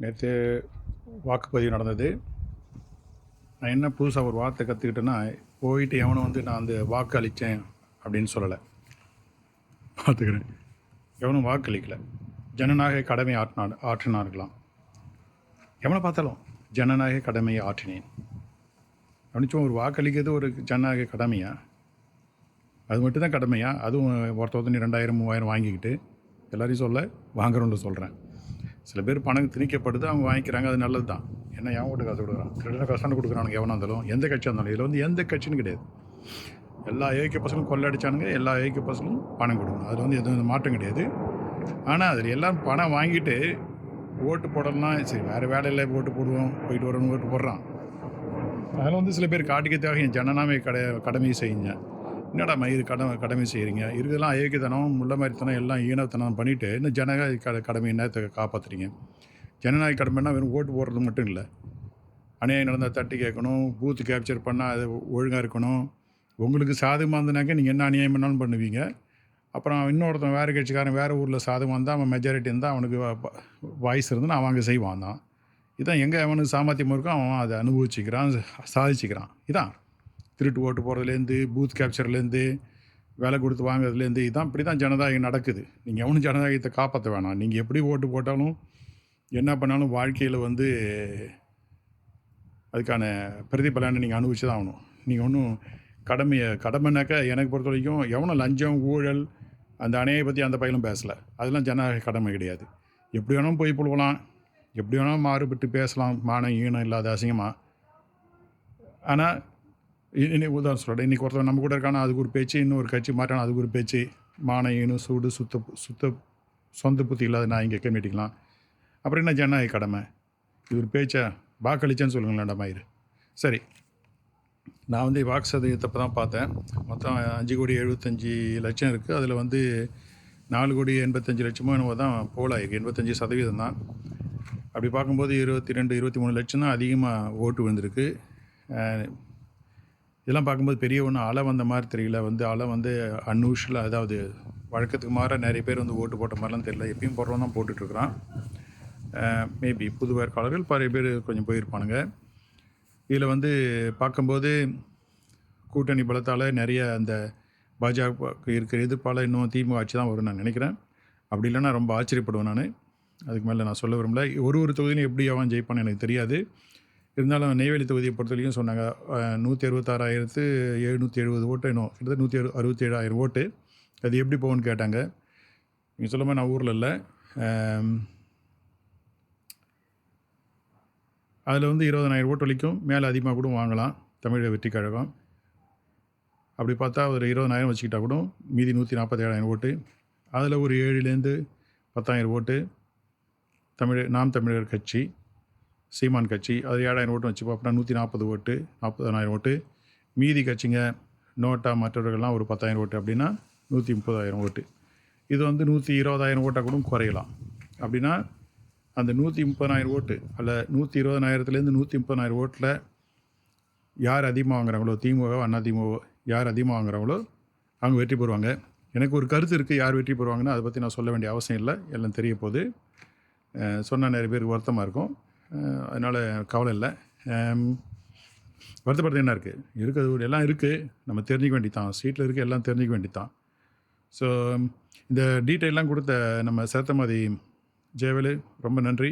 நேற்று வாக்குப்பதிவு நடந்தது. நான் என்ன புதுசாக ஒரு வார்த்தை கற்றுக்கிட்டேன்னா, போயிட்டு எவனும் வந்து நான் அந்த வாக்கு அளித்தேன் அப்படின்னு சொல்லலை. பார்த்துக்கிறேன், எவனும் வாக்கு அளிக்கலை. ஜனநாயக கடமை ஆற்றினார்களாம். எவனை பார்த்தாலும் ஜனநாயக கடமையை ஆற்றினேன் அப்படின்னு ஒரு வாக்களிக்கிறது ஒரு ஜனநாயக கடமையா? அது மட்டும்தான் கடமையா? அதுவும் ஒருத்தர் 2000 3000 வாங்கிக்கிட்டு எல்லாரையும் சொல்ல வாங்குறோன்னு சொல்கிறேன். சில பேர் பணம் திணிக்கப்படுது, அவங்க வாங்கிக்கிறாங்க, அது நல்லது தான். என்ன எவன் வீட்டு காசு கொடுக்குறான்? திருடனை கஷ்டம் கொடுக்குறானுங்க எவனாக இருந்தாலும், எந்த கட்சியாக இருந்தாலும். இதில் வந்து எந்த கட்சின்னு கிடையாது. எல்லா ஏகே பசங்களும் கொள்ளடிச்சானுங்க, எல்லா ஏகே பசங்களும் பணம் கொடுக்கணும். அதில் வந்து எதுவும் மாற்றம் கிடையாது. ஆனால் அதில் எல்லாம் பணம் வாங்கிட்டு ஓட்டு போடலாம். சரி, வேறு வேலையில் ஓட்டு போடுவோம், போயிட்டு வரணும், ஓட்டு போடுறான். அதில் வந்து சில பேர் காட்டிக்கத்தாக என் ஜனநாயக கடமையை செய்யுங்க. என்னடா மயிறு கடமை செய்கிறீங்க? இருக்குதெல்லாம் அயோக்கியத்தனம், முள்ள மாதிரித்தனம், எல்லாம் ஈனத்தனம் பண்ணிவிட்டு இன்னும் ஜனநாயக கடமை என்னத்தை காப்பாற்றுறீங்க? ஜனநாயக கடமைன்னா வெறும் ஓட்டு போடுறது மட்டும் இல்லை. அநியாயம் நடந்தால் தட்டி கேட்கணும், பூத்து கேப்சர் பண்ணால் அது ஒழுங்காக இருக்கணும். உங்களுக்கு சாதகமாக இருந்தனாக்க நீங்கள் என்ன அநியாயம் பண்ணாலும் பண்ணுவீங்க. அப்புறம் இன்னொருத்தன் வேறு கட்சிக்காரன் வேறு ஊரில் சாதகமாக இருந்தால் அவன் மெஜாரிட்டி இருந்தால் அவனுக்கு வாய்ஸ் இருந்துன்னு அவன் அங்கே செய்வான் தான். இதான் எங்கே அவனுக்கு சாமர்த்தியம் இருக்கோ அவன் அதை அனுபவிச்சுக்கிறான், சாதிச்சுக்கிறான். இதான் திருட்டு ஓட்டு போகிறதுலேருந்து, பூத் கேப்சர்லேருந்து, வேலை கொடுத்து வாங்குறதுலேருந்து, இதான் இப்படி தான் ஜனநாயகம் நடக்குது. நீங்கள் எவனும் ஜனநாயகத்தை காப்பாற்ற வேணாம். நீங்கள் எப்படி ஓட்டு போட்டாலும் என்ன பண்ணாலும் வாழ்க்கையில் வந்து அதுக்கான பிரதிபலனை நீங்கள் அனுபவிச்சு தான் ஆகணும். நீங்கள் ஒன்றும் கடமைனாக்கா எனக்கு பொறுத்த வரைக்கும் எவனும் லஞ்சம், ஊழல், அந்த அணையை பற்றி அந்த பயிலும் பேசலை. அதெல்லாம் ஜனநாயக கடமை கிடையாது. எப்படி வேணாலும் போய் புழுவலாம், எப்படி வேணாலும் மாறுபட்டு பேசலாம், மானம் ஈனம் இல்லாத அசிங்கமாக. ஆனால் இன்னைக்கு உதாரணம் சொல்கிறேன், இன்றைக்கி ஒருத்தர் நம்ம கூட இருக்கானா அதுக்கு ஒரு பேச்சு, இன்னொரு கட்சி மாட்டானா அதுக்கு ஒரு பேச்சு. மான ஈனம் சூடு சொந்த புத்தி இல்லாத நான் இங்கே கம்மிட்டிக்கலாம். அப்புறம் என்ன ஜனநாயக கடமை? இது ஒரு பேச்சா? வாக்களிச்சேன்னு சொல்லுங்களேன்டா மயிறு. சரி, நான் வந்து வாக்கு சதவீதத்தை இப்போ தான் பார்த்தேன். மொத்தம் 5,75,00,000 இருக்குது. அதில் வந்து 4,85,00,000 என்னவோ தான் போலாயிருக்கு. 85% தான். அப்படி பார்க்கும்போது 22, 23 லட்சம் தான் அதிகமாக ஓட்டு விழுந்திருக்கு. இதெல்லாம் பார்க்கும்போது பெரிய ஒன்றும் அலை வந்த மாதிரி தெரியல. வந்து அலை வந்து அன்யூஷுவல், அதாவது வழக்கத்துக்கு மாற நிறைய பேர் வந்து ஓட்டு போட்ட மாதிரிலாம் தெரியல. எப்பயும் போடுறவன் தான் போட்டுட்ருக்குறான். மேபி புது வேட்பாளர்கள் பழைய பேர் கொஞ்சம் போயிருப்பானுங்க. இதில் வந்து பார்க்கும்போது கூட்டணி பலத்தால் நிறைய அந்த பாஜக இருக்கிற எதிர்ப்பால் இன்னும் திமுக ஆட்சி தான் வரும்னு நான் நினைக்கிறேன். அப்படி இல்லைன்னா ரொம்ப ஆச்சரியப்படுவேன் நான். அதுக்கு மேலே நான் சொல்ல விரும்பல. ஒரு தொகுதியிலும் எப்படி அவன் ஜெயிப்பான்னு எனக்கு தெரியாது. இருந்தாலும் நெய்வேலி தொகுதியை பொறுத்த வரைக்கும் சொன்னாங்க 166,770 ஓட்டு, இன்னும் கிட்டத்தட்ட 167,000 ஓட்டு. அது எப்படி போகும்னு கேட்டாங்க. நீங்கள் சொல்ல மாதிரி நான் ஊரில் இல்லை. அதில் வந்து 20,000 ஓட்டு வரைக்கும் மேலே அதிகமாக கூட வாங்கலாம் தமிழக வெற்றி கழகம். அப்படி பார்த்தா ஒரு 20,000 வச்சுக்கிட்டா கூட மீதி 147,000 ஓட்டு. அதில் ஒரு 7,000 10,000 ஓட்டு நாம் தமிழர் கட்சி, சீமான் கட்சி, அது 7,000 ஓட்டு வச்சு பார்ப்போம்னா 140 ஓட்டு, 40,000 ஓட்டு. மீதி கட்சிங்க நோட்டா மற்றவர்கள்லாம் ஒரு 10,000 ஓட்டு, அப்படின்னா 130,000 ஓட்டு. இது வந்து 120,000 ஓட்டாக கூட குறையலாம். அப்படின்னா அந்த 130,000 ஓட்டு அல்ல 120,000லேருந்து 130,000 ஓட்டில் யார் அதிகமாக வாங்குறாங்களோ, திமுக அதிமுக யார் அதிகமாக வாங்குறாங்களோ அவங்க வெற்றி பெறுவாங்க. எனக்கு ஒரு கருத்து இருக்குது, யார் வெற்றி பெறுவாங்கன்னா அதை பற்றி நான் சொல்ல வேண்டிய அவசியம் இல்லை, எல்லாம் தெரிய போகுது. சொன்னால் நிறைய பேருக்கு வருத்தமாக இருக்கும். அதனால் கவலை இல்லை. வருத்தப்படுறது என்ன இருக்குது? இருக்கிறது எல்லாம் இருக்குது, நம்ம தெரிஞ்சிக்க வேண்டியதான். சீட்டில் இருக்குது, எல்லாம் தெரிஞ்சிக்க வேண்டியதான். ஸோ இந்த டீட்டெயிலாம் கொடுத்த நம்ம சேத்தமதி ஜெயவேலு ரொம்ப நன்றி.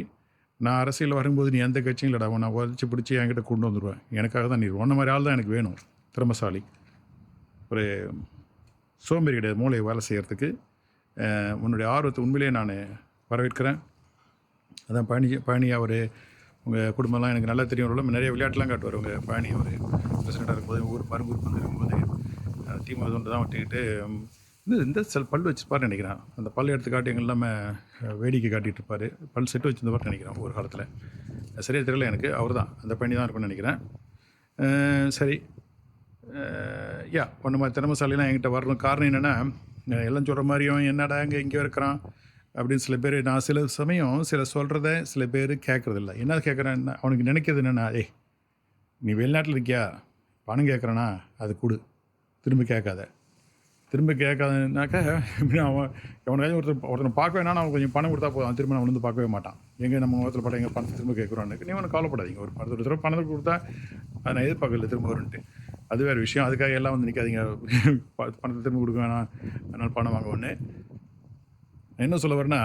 நான் அரசியல் வரும்போது நீ எந்த கட்சியும் இல்லைடா, நான் உதச்சி பிடிச்சி என்கிட்ட கொண்டு வந்துடுவேன். எனக்காக தான் நீ ஒன்றை மாதிரி ஆள் தான் எனக்கு வேணும். திறமசாலி, ஒரு சோம்பேறி கிடையாது, மூளை வேலை செய்கிறதுக்கு. உன்னுடைய ஆர்வத்தை உண்மையிலேயே நான் வரவேற்கிறேன். அதான் பழனி அவர் உங்கள் குடும்பம்லாம் எனக்கு நல்லா தெரியும். நிறைய விளையாட்டுலாம் காட்டுவார் உங்கள் பழனி. அவர் பிரசிடெண்ட்டாக இருக்கும்போது பருங்கூர் இருக்கும்போது திமுக தொண்டு தான் விட்டுக்கிட்டு இந்த பல் வச்சுருப்பார்னு நினைக்கிறேன். அந்த பல் எடுத்து காட்டி எங்கள் எல்லாமே வேடிக்கை காட்டிகிட்டு இருப்பார். பல் செட்டு வச்சுருந்தப்பார்னு நினைக்கிறேன் ஒரு காலத்தில். சரியாக தெரியல எனக்கு. அவர் தான் அந்த பழனி தான் இருக்குன்னு நினைக்கிறேன். சரி, ஒன்று மாதிரி திறமசாலிலாம் என்கிட்ட வரணும். காரணம் என்னென்னா, எல்லாம் சொல்கிற மாதிரியும் என்னடா இங்கே இருக்கிறான் அப்படின்னு சில பேர், நான் சில சமயம் சொல்கிறத சில பேர் கேட்குறதில்ல. என்ன கேட்குறேன், அவனுக்கு நினைக்கிறது என்னென்னா, நீ வெளிநாட்டில் இருக்கியா, பணம் கேட்குறானா அது கொடு, திரும்ப கேட்காதனாக்கா அவன் எவனாச்சும் ஒருத்தனை பார்க்க வேணா, அவன் கொஞ்சம் பணம் கொடுத்தா போதும், திரும்ப அவன் வந்து பார்க்கவே மாட்டான். எங்கே நம்ம முகத்தில் படம் எங்கள் பணத்தை திரும்ப கேட்குறோன்னு நீ ஒன்றும் கவலைப்படாதீங்க. ஒரு தடவை பணத்தை கொடுத்தா அதை நான் எதிர்பார்க்கல திரும்ப வரும்ன்ட்டு. அது வேறு விஷயம். அதுக்காக எல்லாம் வந்து நிற்காதீங்க பணத்தை திரும்ப கொடுக்க வேணாம் அதனால் பணம் வாங்க ஒன்று. நான் என்ன சொல்ல வரேன்னா,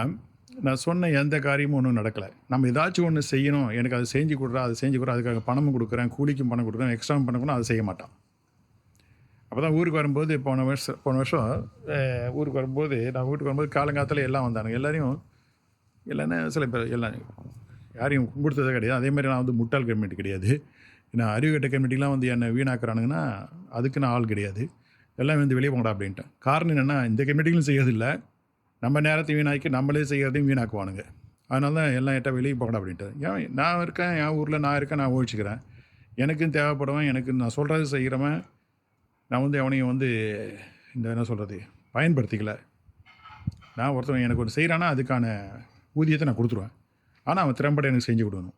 நான் சொன்ன எந்த காரியமும் ஒன்றும் நடக்கலை. நம்ம ஏதாச்சும் ஒன்று செய்யணும், எனக்கு அதை செஞ்சு கொடுறா அதை செஞ்சு கொடுறா, அதுக்காக பணமும் கொடுக்குறேன், கூலிக்கும் பணம் கொடுக்குறேன், எக்ஸ்ட்ராவும் பண்ண கூட அதை செய்ய மாட்டான். அப்போ தான் ஊருக்கு வரும்போது போன வருஷம் ஊருக்கு வரும்போது நான் வீட்டுக்கு வரும்போது காலங்காலத்தில் எல்லாம் வந்தானுங்க. இல்லைன்னா சில பேர் எல்லாம் யாரையும் கொடுத்ததே கிடையாது. அதே மாதிரி நான் வந்து முட்டாள் கம்யூனிட்டி கிடையாது. நான் அறிவுகட்ட கம்யூனிட்டிலாம் வந்து என்னை வீணாக்குறானுங்கன்னா அதுக்கு நான் ஆள் கிடையாது. எல்லாம் வந்து வெளியே போங்கடா அப்படின்ட்டேன். காரணம் என்னென்னா, இந்த கம்யூனிட்டிகளும் செய்யறதில்லை, நம்ம நேரத்தை வீணாக்கி நம்மளே செய்கிறதையும் வீணாக்குவானுங்க. அதனால தான் எல்லாம் எட்ட வெளியே போகணும் அப்படின்ட்டு. ஏன் நான் இருக்கேன், என் ஊரில் நான் இருக்கேன், நான் ஒழிச்சிக்கிறேன். எனக்கும் தேவைப்படுவேன், எனக்கு நான் சொல்கிறது செய்கிறவன் நான் வந்து அவனையும் வந்து இந்த என்ன சொல்கிறது பயன்படுத்திக்கல. நான் ஒருத்தவன் எனக்கு ஒன்று செய்கிறான்னா அதுக்கான ஊதியத்தை நான் கொடுத்துருவேன். ஆனால் அவன் திறம்பட எனக்கு செஞ்சு கொடுக்கணும்.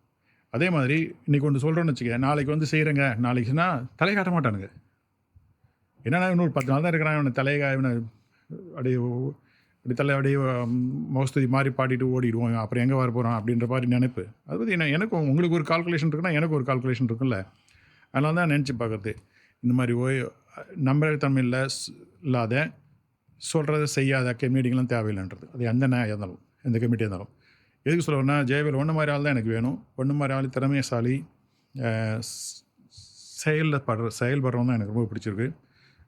அதே மாதிரி இன்றைக்கி ஒன்று சொல்கிறோன்னு வச்சுக்க, நாளைக்கு வந்து செய்கிறேங்க நாளைக்குன்னா தலை காட்ட மாட்டானுங்க. என்னன்னா இன்னொரு 10 நாள் தான் இருக்கிறான், இவனை தலையை அப்படியே அப்படியே மௌஸ்துதி மாதிரி பாடிட்டு ஓடிடுவோம், அப்புறம் எங்கே வர போகிறான் அப்படின்ற மாதிரி நினைப்பு. அது பற்றி எனக்கும் உங்களுக்கு ஒரு கால்குலேஷன் இருக்குன்னா எனக்கு ஒரு கால்குலேஷன் இருக்குல்ல. அதனால தான் நினச்சி பார்க்குறது. இந்த மாதிரி நம்பகத்தன்மை இல்லாத சொல்கிறத செய்யாத கம்யூனிட்டிங்கெலாம் தேவையில்லைன்றது. அது எந்த இருந்தாலும் எந்த கம்யூனிட்டியாக இருந்தாலும். எதுக்கு சொல்லுவேன்னா, ஜெயவேல் ஒன்று மாதிரி ஆள் தான் எனக்கு வேணும். ஒன்று மாதிரி ஆள் திறமைசாலி, செயல்படுறவன் தான் எனக்கு ரொம்ப பிடிச்சிருக்கு.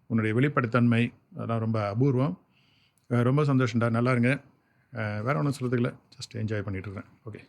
உன்னுடைய வெளிப்படைத்தன்மை அதெல்லாம் ரொம்ப அபூர்வம். ரொம்ப சந்தோஷம்டா, நல்லா இருங்க. வேறு ஒன்றும் சொல்கிறதுக்கு இல்லை, ஜஸ்ட் என்ஜாய் பண்ணிகிட்ருக்கேன். ஓகே.